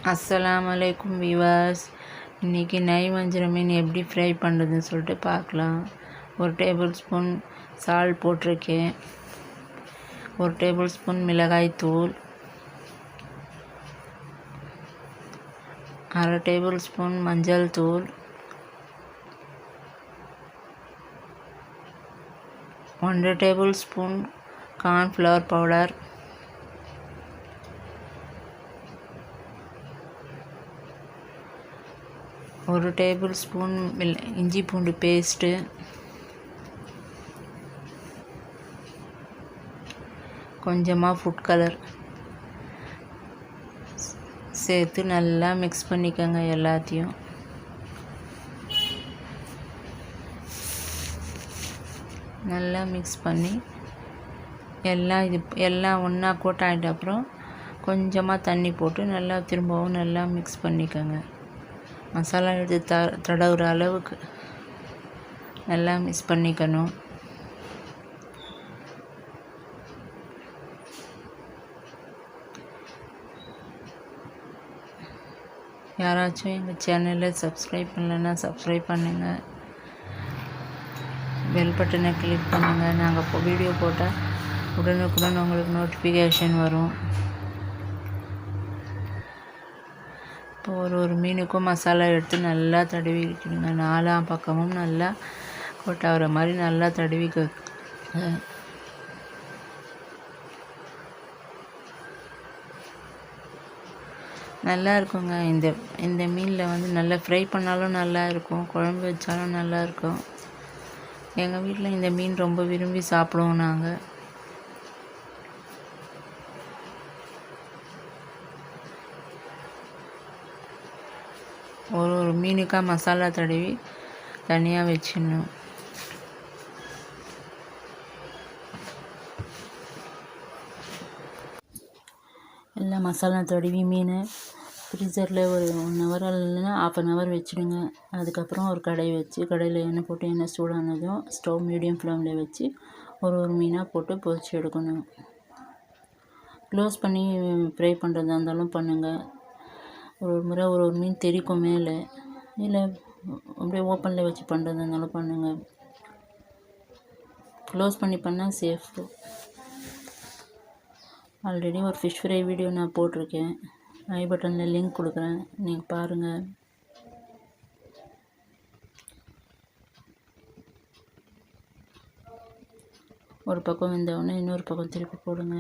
அஸ்ஸலாமு அலைக்கும் வியூவர்ஸ். இன்றைக்கி நெய் வஞ்சரம் மீன் எப்படி ஃப்ரை பண்ணுறதுன்னு சொல்லிட்டு பார்க்கலாம். ஒரு டேபிள் ஸ்பூன் சால்ட் போட்டிருக்கேன். ஒரு டேபிள் ஸ்பூன் மிளகாய் தூள், அரை டேபிள் ஸ்பூன் மஞ்சள் தூள், 1 டேபிள் ஸ்பூன் கார்ன்ஃப்ளவர் பவுடர், ஒரு டேபிள் ஸ்பூன் இஞ்சி பூண்டு பேஸ்ட்டு, கொஞ்சமாக ஃபுட் கலர் சேர்த்து நல்லா மிக்ஸ் பண்ணிக்கோங்க. எல்லாத்தையும் நல்லா மிக்ஸ் பண்ணி எல்லாம் ஒன்றா கோட் ஆகிட்ட அப்புறம் கொஞ்சமாக தண்ணி போட்டு நல்லா திரும்பவும் நல்லா மிக்ஸ் பண்ணிக்கோங்க. மசாலா எடுத்து தடவுற அளவுக்கு நல்லா மிக்ஸ் பண்ணிக்கணும். யாராச்சும் எங்கள் சேனலை சப்ஸ்கிரைப் பண்ணலைன்னா சப்ஸ்கிரைப் பண்ணுங்கள். பெல் பட்டனை கிளிக் பண்ணுங்கள். நாங்கள் இப்போ வீடியோ போட்டால் உடனுக்குடன் உங்களுக்கு நோட்டிஃபிகேஷன் வரும். இப்போ ஒரு மீனுக்கும் மசாலா எடுத்து நல்லா தடவிக்கணுங்க. 4 பக்கமும் நல்லா கொட்டாகிற மாதிரி நல்லா தடவிக்க. நல்லா இருக்குங்க. இந்த மீனில் வந்து நல்லா ஃப்ரை பண்ணாலும் நல்லா இருக்கும், குழம்பு வச்சாலும் நல்லா இருக்கும். எங்கள் வீட்டில் இந்த மீன் ரொம்ப விரும்பி சாப்பிடுவோம் நாங்கள். ஒரு மீனுக்காக மசாலா தடவி தனியாக வச்சிடணும். எல்லா மசாலா தடவி மீனை ஃப்ரீசரில் ஒரு 1 ஹவர் இல்லைன்னா ½ அன் ஹவர் வச்சுடுங்க. அதுக்கப்புறம் ஒரு கடாய் வச்சு கடாயில் எண்ணெய் போட்டு எண்ணெய் சூடானதும் ஸ்டவ் மீடியம் ஃப்ளேமில் வச்சு ஒரு மீனாக போட்டு பொரிச்சு எடுக்கணும். க்ளோஸ் பண்ணி ஃப்ரை பண்ணுறதா இருந்தாலும் பண்ணுங்கள். ஒரு முறை ஒரு மீன் தெரிக்கும் மேலே, இல்லை அப்படியே ஓப்பனில் வச்சு பண்ணுறதா இருந்தாலும் பண்ணுங்கள். க்ளோஸ் பண்ணி பண்ணால் சேஃபு. ஆல்ரெடி ஒரு ஃபிஷ் ஃப்ரை வீடியோ நான் போட்டிருக்கேன். ஐ பட்டனில் லிங்க் கொடுக்குறேன், நீங்கள் பாருங்கள். ஒரு பக்கம் வெந்தவுடனே இன்னொரு பக்கம் திருப்பி போடுங்க.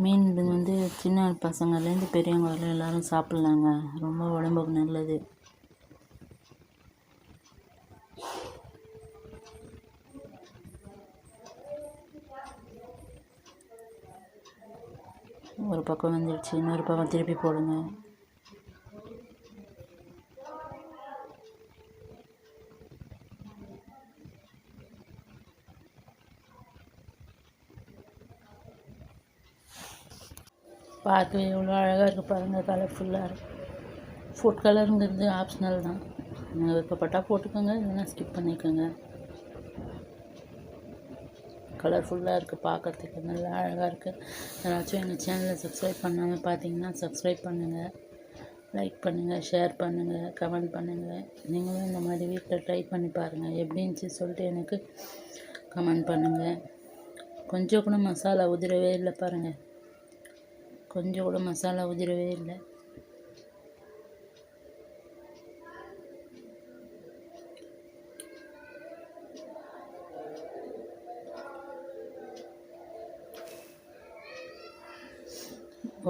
மீன் இது வந்து சின்ன பசங்கள்லேருந்து பெரியவங்க வரல எல்லோரும் சாப்பிட்லாங்க. ரொம்ப உடம்புக்கு நல்லது. ஒரு பக்கம் வந்துடுச்சு, இன்னொரு பக்கம் திருப்பி போடுங்க. பார்க்கவே எவ்வளோ அழகாக இருக்குது பாருங்கள். கலர்ஃபுல்லாக இருக்குது. ஃபுட் கலருங்கிறது ஆப்ஷனல் தான், நீங்கள் விருப்பப்பட்டால் போட்டுக்கோங்க, இல்லைன்னா ஸ்கிப் பண்ணிக்கோங்க. கலர்ஃபுல்லாக இருக்குது, பார்க்குறதுக்கு நல்லா அழகாக இருக்குது. யாராச்சும் எங்கள் சேனலை சப்ஸ்கிரைப் பண்ணாமல் பார்த்தீங்கன்னா சப்ஸ்கிரைப் பண்ணுங்கள், லைக் பண்ணுங்கள், ஷேர் பண்ணுங்கள், கமெண்ட் பண்ணுங்கள். நீங்களும் இந்த மாதிரி வீட்டில் ட்ரை பண்ணி பாருங்கள். எப்படின்னு சொல்லிட்டு எனக்கு கமெண்ட் பண்ணுங்கள். கொஞ்சம் கூட மசாலா உதிரவே இல்லை பாருங்கள், கொஞ்சம் கூட மசாலா உதிரவே இல்லை.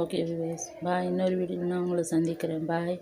ஓகே விவேஸ், பாய். இன்னொரு வீடியோவில் நான் உங்களை சந்திக்கிறேன். பாய்.